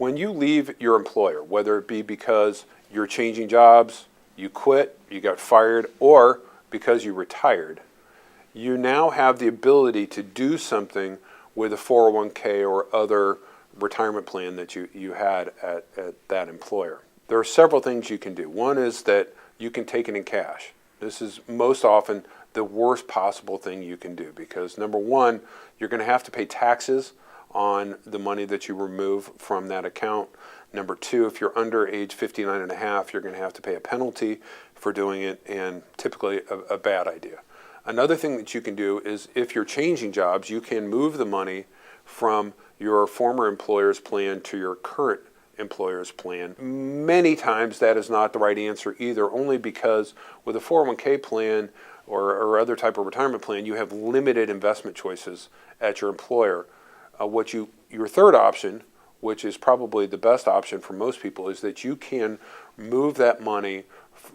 When you leave your employer, whether it be because you're changing jobs, you quit, you got fired, or because you retired, you now have the ability to do something with a 401k or other retirement plan that you had at that employer. There are several things you can do. One is that you can take it in cash. This is most often the worst possible thing you can do because number one, you're going to have to pay taxes on the money that you remove from that account. Number two, if you're under age 59 and a half, you're going to have to pay a penalty for doing it, and typically a bad idea. Another thing that you can do is if you're changing jobs, you can move the money from your former employer's plan to your current employer's plan. Many times that is not the right answer either, only because with a 401k plan or other type of retirement plan, you have limited investment choices at your employer. Your third option, which is probably the best option for most people, is that you can move that money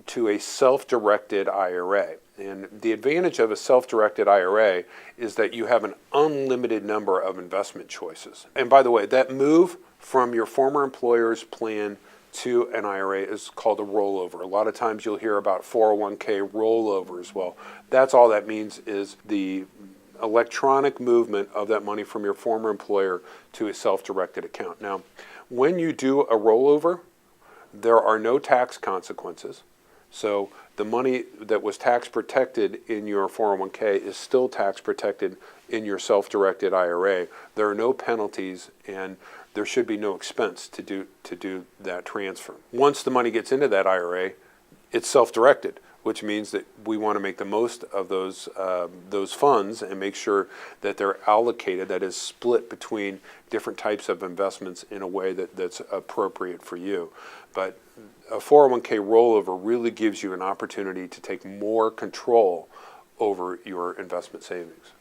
to a self-directed IRA. And the advantage of a self-directed IRA is that you have an unlimited number of investment choices. And by the way, that move from your former employer's plan to an IRA is called a rollover. A lot of times you'll hear about 401k rollovers. Well, that's all that means is the electronic movement of that money from your former employer to a self-directed account. Now, when you do a rollover, there are no tax consequences. So the money that was tax protected in your 401k is still tax protected in your self-directed IRA. There are no penalties and there should be no expense to do that transfer. Once the money gets into that IRA, it's self-directed, which means that we want to make the most of those funds and make sure that they're allocated, that is split between different types of investments in a way that's appropriate for you. But a 401k rollover really gives you an opportunity to take more control over your investment savings.